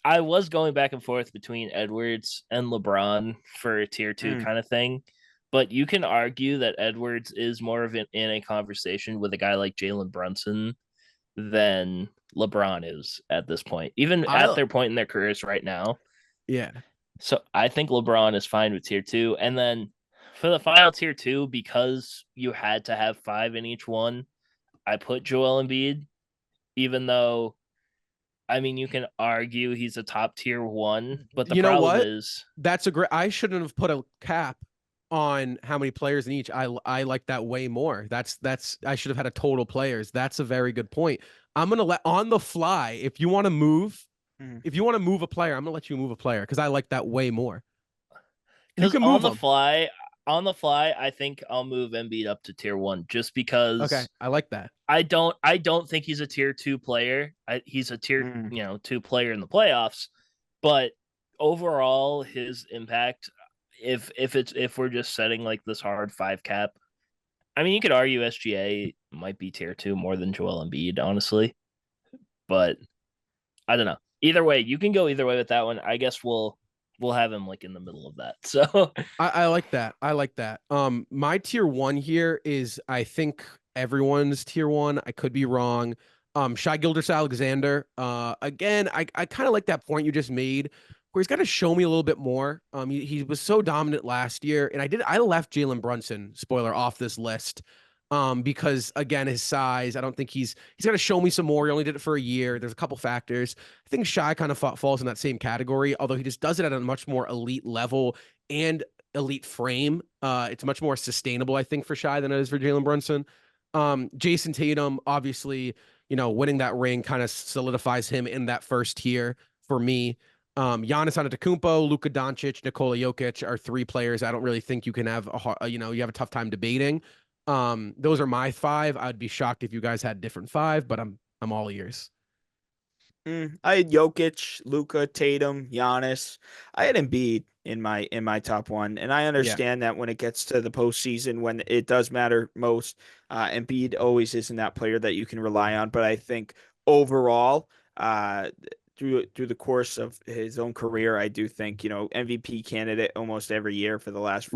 S3: I was going back and forth between Edwards and LeBron for a tier 2 kind of thing. But you can argue that Edwards is more of in a conversation with a guy like Jalen Brunson than LeBron is at this point, even at their point in their careers right now.
S1: Yeah.
S3: So I think LeBron is fine with tier 2. And then for the final tier 2, because you had to have 5 in each one, I put Joel Embiid, even though, I mean, you can argue he's a top tier 1, but the problem is
S1: that's I shouldn't have put a cap on how many players in each. I like that way more. That's I should have had a total players. That's a very good point. I'm gonna let on the fly. If you want to move a player, I'm gonna let you move a player because I like that way more.
S3: You can move on the fly. I think I'll move Embiid up to tier 1 just because.
S1: Okay, I like that.
S3: I don't think he's a tier 2 player. He's a tier 2 player in the playoffs, but overall his impact. If we're just setting like this hard 5 cap, I mean, you could argue SGA might be tier 2 more than Joel Embiid, honestly. But I don't know. Either way, you can go either way with that one. I guess we'll have him like in the middle of that. So
S1: I like that. My tier 1 here is, I think everyone's tier 1. I could be wrong. Shai Gilgeous-Alexander. Again, I kind of like that point you just made where he's got to show me a little bit more. He was so dominant last year, and I left Jalen Brunson, spoiler, off this list. Because again, his size, I don't think he's got to show me some more. He only did it for a year. There's a couple factors. I think Shai kind of falls in that same category, although he just does it at a much more elite level and elite frame. It's much more sustainable, I think, for Shai than it is for Jalen Brunson. Jason Tatum, obviously, winning that ring kind of solidifies him in that first tier for me. Giannis Antetokounmpo, Luka Doncic, Nikola Jokic are three players I don't really think you can have you have a tough time debating. Those are my five. I'd be shocked if you guys had different five, but I'm all ears.
S2: I had Jokic, Luka, Tatum, Giannis. I had Embiid in my top one, and I understand that when it gets to the postseason, when it does matter most, Embiid always isn't that player that you can rely on. But I think overall, through the course of his own career, I do think MVP candidate almost every year for the last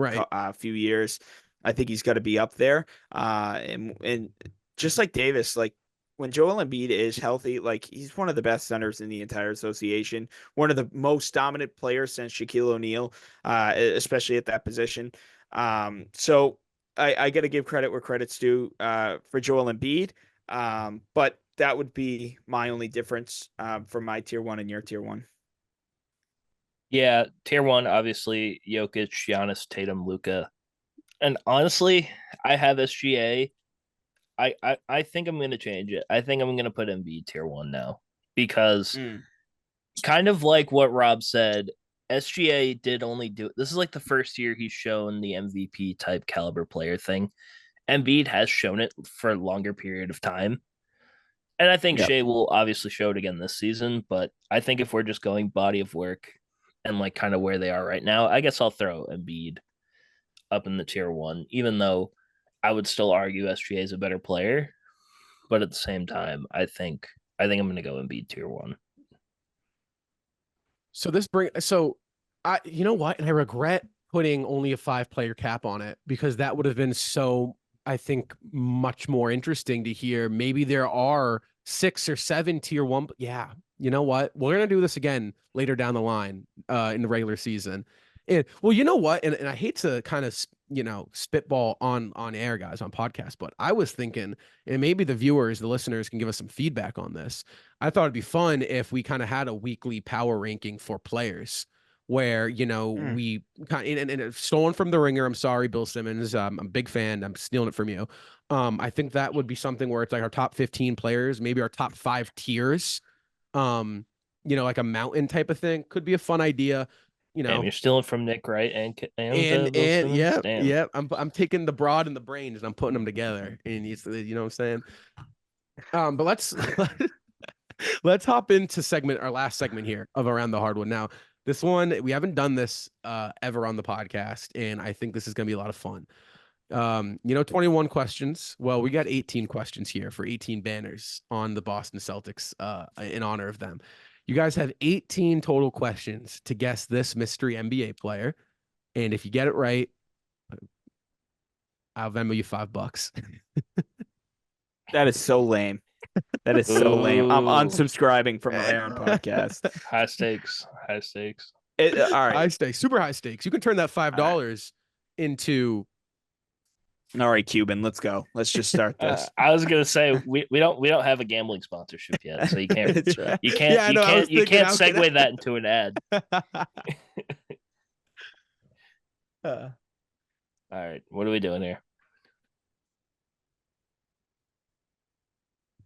S2: few years. I think he's got to be up there, and just like Davis, like. When Joel Embiid is healthy, like he's one of the best centers in the entire association, one of the most dominant players since Shaquille O'Neal, especially at that position. So I got to give credit where credit's due for Joel Embiid, but that would be my only difference from my tier one and your tier one.
S3: Yeah, tier one, obviously, Jokic, Giannis, Tatum, Luka. And honestly, I have SGA. I think I'm going to change it. I think I'm going to put Embiid tier one now because kind of like what Rob said, SGA did only do it. This is like the first year he's shown the MVP type caliber player thing. Embiid has shown it for a longer period of time. And I think Shea will obviously show it again this season. But I think if we're just going body of work and like kind of where they are right now, I guess I'll throw Embiid up in the tier one, even though I would still argue SGA is a better player, but at the same time, I think I'm going to go Embiid tier one.
S1: You know what? And I regret putting only a 5-player cap on it because that would have been so, I think, much more interesting to hear. Maybe there are 6 or 7 tier one. Yeah, you know what? We're gonna do this again later down the line in the regular season. And well, you know what? And I hate to kind of spitball on air, guys, on podcast, but I was thinking, and maybe the viewers, the listeners can give us some feedback on this. I thought it'd be fun if we kind of had a weekly power ranking for players where, we kind of, and it's stolen from the Ringer. I'm sorry, Bill Simmons. I'm a big fan. I'm stealing it from you. I think that would be something where it's like our top 15 players, maybe our top 5 tiers, like a mountain type of thing. Could be a fun idea.
S3: Damn, you're stealing from Nick, right? And
S1: yeah. I'm taking the broad and the brains and I'm putting them together. And you know what I'm saying? But let's hop into our last segment here of Around the Hardwood. Now, this one we haven't done this ever on the podcast, and I think this is gonna be a lot of fun. 21 questions. Well, we got 18 questions here for 18 banners on the Boston Celtics in honor of them. You guys have 18 total questions to guess this mystery NBA player. And if you get it right, I'll Venmo you $5.
S2: That is so lame. That is so lame. I'm unsubscribing from my own podcast.
S3: High stakes.
S2: All right.
S1: High stakes, super high stakes. You can turn that $5 into.
S2: All right, Cuban, let's go. Let's just start this.
S3: I was gonna say we don't have a gambling sponsorship yet, so you can't
S2: right.
S3: you can't segue that into an ad. All right, what are we doing here?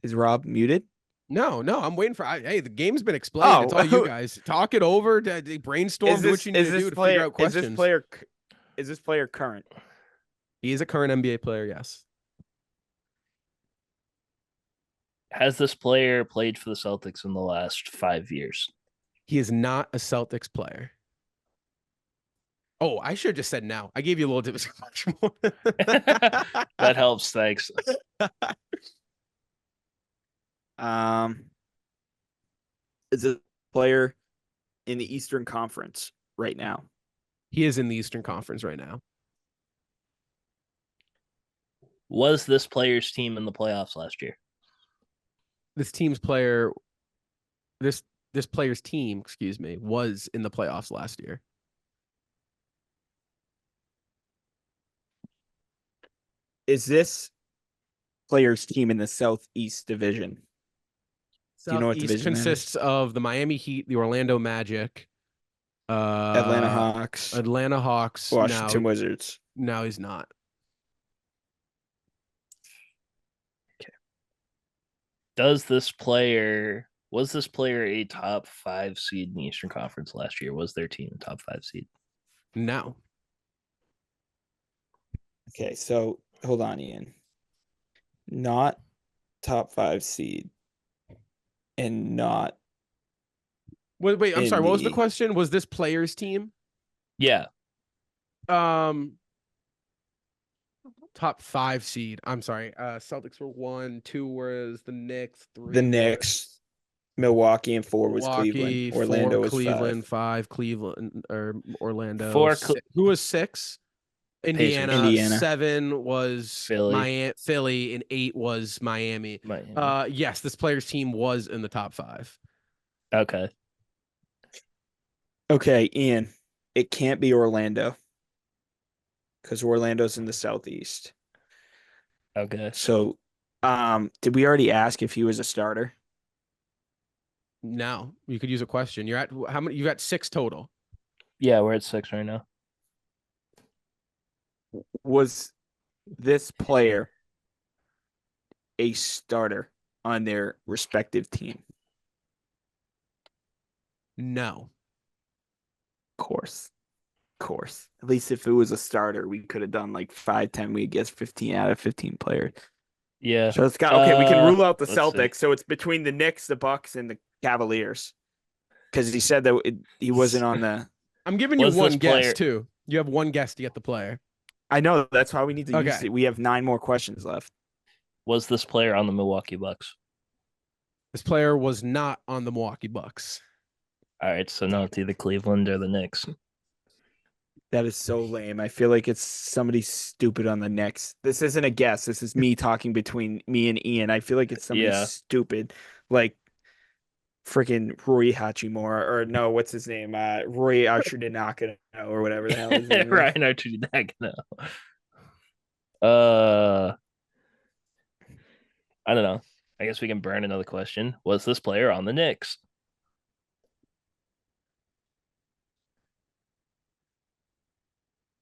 S2: Is Rob muted?
S1: No, I'm waiting for. Hey, the game's been explained. It's all you guys. Talk it over. Brainstorm. Do what you need to do to figure out questions.
S2: Is this player current?
S1: He is a current NBA player, yes.
S3: Has this player played for the Celtics in the last 5 years?
S1: He is not a Celtics player. Oh, I should have just said no. I gave you a little bit much more.
S3: That helps. Thanks.
S2: Is a player in the Eastern Conference right now?
S1: He is in the Eastern Conference right now.
S3: Was this player's team in the playoffs last year?
S1: This this player's team, was in the playoffs last year.
S2: Is this player's team in the Southeast Division? Do you know what
S1: Southeast
S2: division that is?
S1: consists of the Miami Heat, the Orlando Magic,
S2: Atlanta Hawks, Washington Wizards.
S1: No, he's not.
S2: Okay.
S3: Was this player a top 5 seed in the Eastern Conference last year? Was their team a top 5 seed?
S1: No.
S2: Okay, so hold on, Ian. Not top 5 seed and not.
S1: Wait, I'm sorry. What was the question? Was this player's team?
S3: Yeah.
S1: Top 5 seed. I'm sorry. Celtics were 1, 2 was the Knicks, 3.
S2: The Knicks, Milwaukee, and 4 was Cleveland. Orlando
S1: 4
S2: was
S1: Cleveland,
S2: 5.
S1: 5 Cleveland or Orlando.
S3: 4
S1: who was 6? Indiana.
S2: Indiana.
S1: 7 was Philly, and 8 was Miami. Yes, this player's team was in the top 5.
S3: Okay.
S2: Okay, Ian. It can't be Orlando because Orlando's in the Southeast.
S3: Okay.
S2: So, did we already ask if he was a starter?
S1: No, you could use a question. You're at how many? You got 6 total.
S3: Yeah, we're at 6 right now.
S2: Was this player a starter on their respective team?
S1: No.
S2: Of course. At least if it was a starter, we could have done like 5-10. We guess 15 out of 15 players.
S3: Yeah.
S2: So it's got okay. We can rule out the
S3: let's
S2: Celtics.
S3: see.
S2: So it's between the Knicks, the Bucks, and the Cavaliers. Because he said that he wasn't on the.
S1: I'm giving you
S3: Was
S1: one
S3: this
S1: guess
S3: player-
S1: too. You have one guess to get the player.
S2: I know that's why we need to use
S1: Okay.
S2: it. We have 9 more questions left.
S3: Was this player on the Milwaukee Bucks?
S1: This player was not on the Milwaukee Bucks.
S3: All right, so no, it's either Cleveland or the Knicks.
S2: That is so lame. I feel like it's somebody stupid on the Knicks. This isn't a guess. This is me talking between me and Ian. I feel like it's somebody stupid, like freaking Roy Hachimura, or no, what's his name? Roy Archudinaka or whatever the hell his name is.
S3: Ryan Archudinaka. I don't know. I guess we can burn another question. Was this player on the Knicks?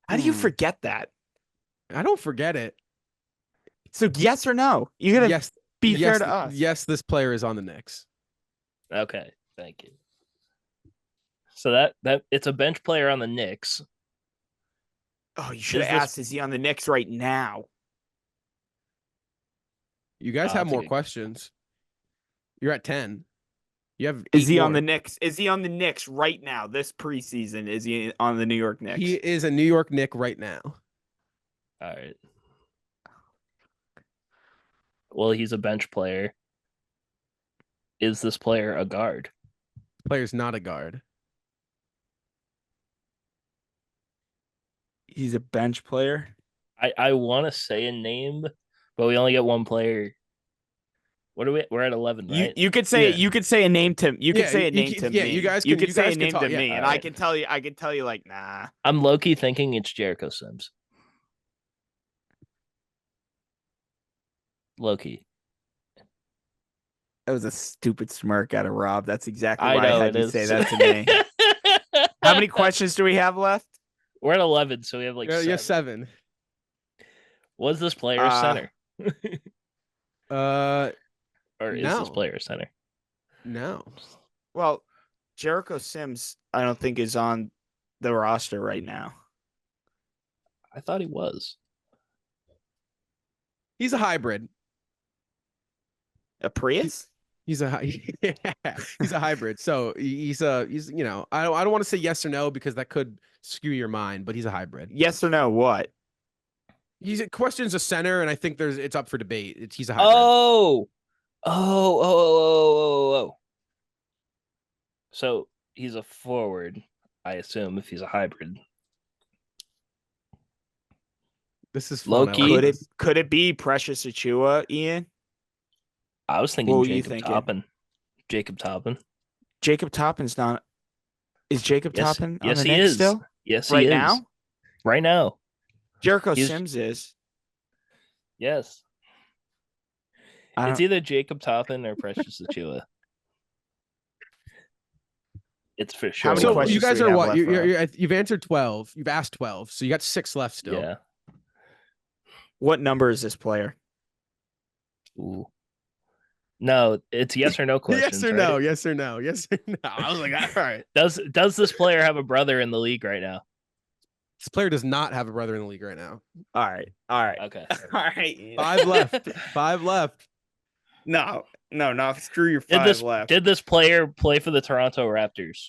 S2: How do you forget that?
S1: I don't forget it.
S2: So yes or no? You gotta be fair to us.
S1: Yes, this player is on the Knicks.
S3: Okay, thank you. So that it's a bench player on the Knicks.
S2: Oh, you should have asked, is he on the Knicks right now?
S1: You guys have more questions. You're at 10. You have.
S2: Is he on the Knicks? Is he on the Knicks right now? This preseason, is he on the New York Knicks?
S1: He is a New York Knick right now.
S3: All right. Well, he's a bench player. Is this player a guard?
S1: Player's not a guard.
S2: He's a bench player.
S3: I want to say a name, but we only get one player. What are we? We're at 11, right?
S2: You could say a name to me.
S1: Yeah, you guys can
S2: say a name
S1: talk,
S2: to me, and
S3: right.
S2: I can tell you like, nah.
S3: I'm low-key thinking it's Jericho Sims. Low-key.
S2: That was a stupid smirk out of Rob. That's exactly why
S3: I know
S2: I had
S3: it
S2: you
S3: is.
S2: say that to me. How many questions do we have left?
S3: We're at 11, so we have like 7.
S1: Yeah, 7.
S3: Was this player a center? Or is
S1: No.
S3: this player a center?
S1: No.
S2: Well, Jericho Sims, I don't think is on the roster right now.
S3: I thought he was.
S1: He's a hybrid.
S2: A Prius?
S1: He's a hybrid. So he's I don't want to say yes or no because that could skew your mind, but he's a hybrid.
S2: Yes or no? What?
S1: He's questions a center, and I think it's up for debate. He's a hybrid.
S3: Oh. So he's a forward, I assume, if he's a hybrid.
S1: This is fun.
S3: Low-key.
S2: Could it be Precious Achua, Ian?
S3: I was thinking
S2: What were you
S3: Jacob
S2: thinking?
S3: Toppin. Jacob Toppin.
S2: Jacob Toppin's not. Is Jacob Toppin on
S3: yes,
S2: the
S3: he
S2: Knicks
S3: is.
S2: still?
S3: Yes,
S2: right
S3: he is.
S2: now.
S3: Right now.
S2: Jericho Sims is.
S3: Yes. It's either Jacob Toppin or Precious Achua. It's for sure.
S2: How many
S1: So
S2: questions
S1: you guys
S2: do we
S1: are
S2: have
S1: what?
S2: left,
S1: You've answered 12. You've asked 12. So you got 6 left still.
S3: Yeah.
S2: What number is this player?
S3: Ooh. No, it's yes or no questions.
S1: Yes or
S3: right?
S1: no? Yes or no? Yes or no? I was like, all right.
S3: Does this player have a brother in the league right now?
S1: This player does not have a brother in the league right now.
S2: All right.
S3: Okay.
S2: All right.
S1: 5 left. 5 left.
S2: No. Screw your 5 left.
S3: Did this player play for the Toronto Raptors?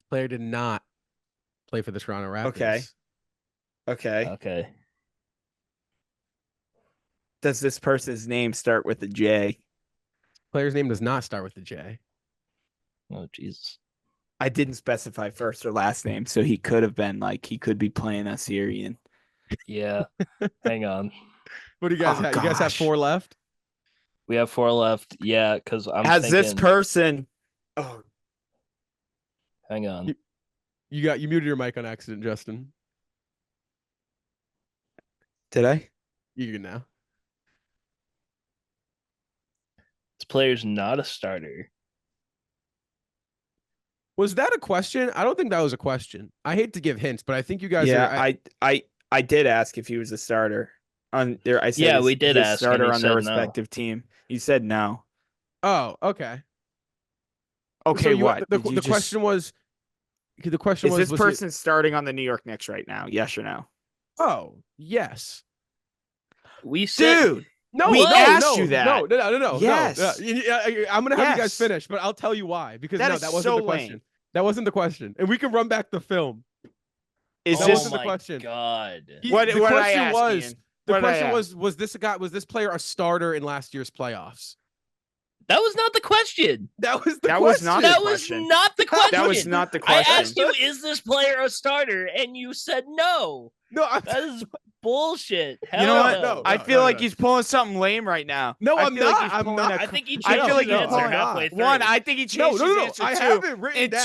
S1: Player did not play for the Toronto Raptors.
S2: Okay. Does this person's name start with a J?
S1: Player's name does not start with the J.
S3: Oh, Jesus.
S2: I didn't specify first or last name, so he could have been he could be playing us here, Ian.
S3: Yeah. Hang on.
S1: What do you guys have? You guys have 4 left?
S3: We have 4 left. Yeah, because I'm
S2: Has this
S3: thinking...
S2: person... Oh.
S3: Hang on.
S1: You muted your mic on accident, Justin.
S2: Did I?
S1: You can now.
S3: This player's not a starter.
S1: Was that a question? I don't think that was a question. I hate to give hints, but I think you guys are...
S2: I did ask if he was a starter. On there, I said
S3: we did ask.
S2: Starter on their respective team. You said no.
S1: Oh, okay.
S2: Okay,
S1: so
S2: what?
S1: The question was... The question was...
S2: Is this person starting on the New York Knicks right now? Yes or no?
S1: Oh, yes.
S3: We said...
S2: Dude!
S3: We
S2: asked you that.
S1: No.
S2: Yes.
S1: No. I'm going to have you guys finish, but I'll tell you why. Because that wasn't the question.
S2: Lame.
S1: That wasn't the question. And we can run back the film.
S2: Is
S1: that
S2: this
S1: wasn't the question?
S3: God.
S1: The
S2: question
S1: was this player a starter in last year's playoffs?
S3: That was not the question.
S1: That was the
S2: That
S1: question.
S2: was not the question.
S3: That was not the question.
S2: That was not the question.
S3: I asked you, is this player a starter? And you said no.
S1: No,
S3: that is bullshit.
S2: You know what?
S3: No.
S2: I feel like he's pulling something lame right now.
S1: No,
S2: I
S1: I'm
S2: feel
S1: not.
S2: Like
S1: I'm not.
S3: I think he changed
S2: I feel like
S3: his
S2: he's
S3: answer
S2: pulling
S3: halfway through.
S2: One, I think he changed his answer.
S1: I
S2: two.
S1: have it written
S2: and
S1: down.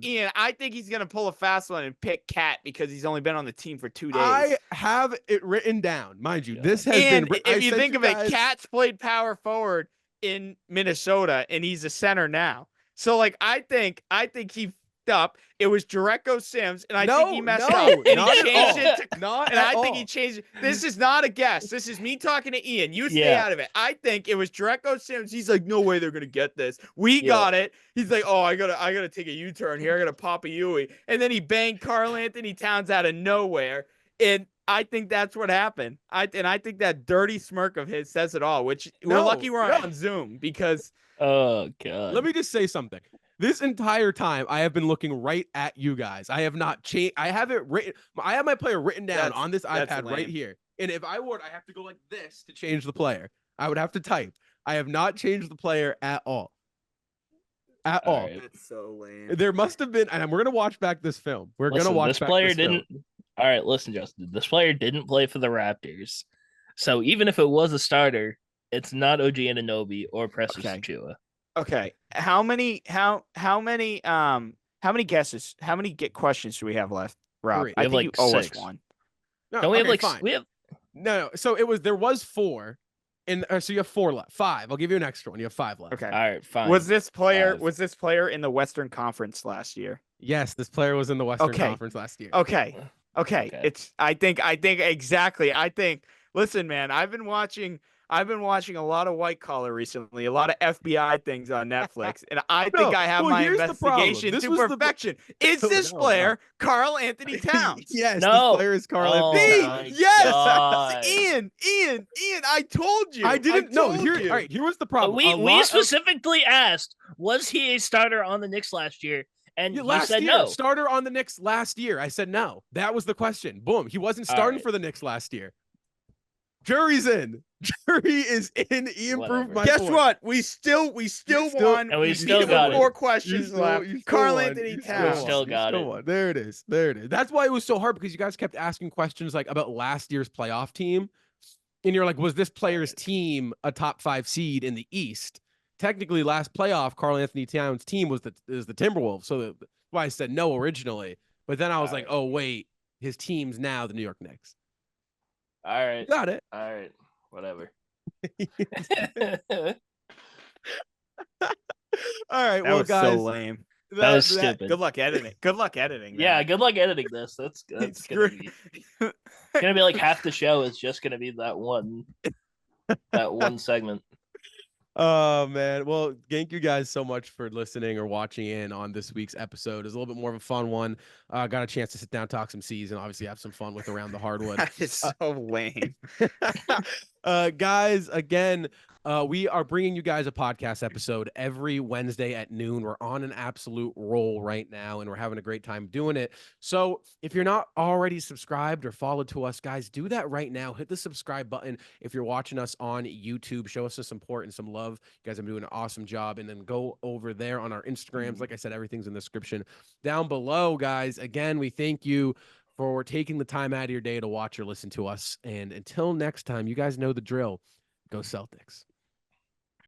S2: two,
S1: Ian,
S2: I think he's gonna pull a fast one and pick Cat because he's only been on the team for 2 days.
S1: I have it written down, mind you. This has been.
S2: If you think of it, Cat's played power forward in Minnesota, and he's a center now. So, I think he up. It was Jericho Sims, and I think he messed up. And he changed it to I think he changed it. This is not a guess. This is me talking to Ian. You stay out of it. I think it was Jericho Sims. He's like, no way they're gonna get this. We got it. He's like, oh, I gotta take a U-turn here. I gotta pop a Yui. And then he banged Karl Anthony Towns out of nowhere. And I think that's what happened. I think that dirty smirk of his says it all, which we're lucky we're on Zoom because
S3: oh God.
S1: Let me just say something. This entire time, I have been looking right at you guys. I have not changed. I have it written. I have my player written down on this iPad right here. And if I would, I have to go like this to change the player. I would have to type. I have not changed the player at all. At all.
S2: Right. That's so lame.
S1: There must have been, and we're gonna watch back this film. We're gonna watch
S3: this
S1: back
S3: player
S1: this
S3: didn't.
S1: Film.
S3: All right, listen, Justin. This player didn't play for the Raptors, so even if it was a starter, it's not OG Anunoby or Precious Achua.
S2: Okay. How many guesses? How many questions do we have left, Rob?
S1: 3.
S2: I think you owe us
S3: 6.
S2: one.
S1: No,
S3: Don't we have
S1: fine.
S3: we have
S1: No. So there was 4, and so you have 4 left. 5. I'll give you an extra one. You have 5 left.
S2: Okay.
S3: All right, fine.
S2: Was this player in the Western Conference last year?
S1: Yes, this player was in the Western Conference last year.
S2: Okay. I think exactly. Listen, man, I've been watching a lot of White Collar recently, a lot of FBI things on Netflix, and I think I have my investigation to perfection. Is this player Karl Anthony Towns?
S1: Yes,
S3: no.
S1: This player is Karl Anthony Towns.
S2: Yes, Ian, I told you.
S1: I didn't know. Here was the problem.
S3: We specifically asked, was he a starter on the Knicks last year? And you said no.
S1: Starter on the Knicks last year. I said no. That was the question. Boom. He wasn't starting for the Knicks last year. Jury's in. Jury is in. Ian proved my
S2: Guess
S1: point.
S2: what? We still won.
S3: And we still got it.
S2: 4 questions left. Karl Anthony Towns.
S3: Still got it.
S1: There it is. That's why it was so hard, because you guys kept asking questions about last year's playoff team. And you're like, was this player's team a top 5 seed in the East? technically last playoff, Karl Anthony Towns' team is the Timberwolves. So that's why I said no originally. But then I was like, oh wait, his team's now the New York Knicks.
S3: All right.
S1: Got it.
S3: All right. Whatever.
S1: All right.
S2: That
S1: well,
S2: was
S1: guys,
S2: so lame.
S3: That was stupid.
S2: Good luck editing. Good luck editing.
S3: Yeah, good luck editing this. That's gonna
S1: great.
S3: be like half the show is just gonna be that one segment.
S1: Oh man. Well, thank you guys so much for listening or watching in on this week's episode. It's a little bit more of a fun one. Got a chance to sit down, talk some C's, and obviously have some fun with Around the Hardwood.
S2: That is so lame.
S1: Guys, again, we are bringing you guys a podcast episode every Wednesday at noon. We're on an absolute roll right now, and we're having a great time doing it. So if you're not already subscribed or followed to us, guys, do that right now. Hit the subscribe button. If you're watching us on YouTube, show us some support and some love. You guys are doing an awesome job. And then go over there on our Instagrams. Like I said, everything's in the description down below, guys. Again, we thank you for taking the time out of your day to watch or listen to us. And until next time, you guys know the drill. Go Celtics.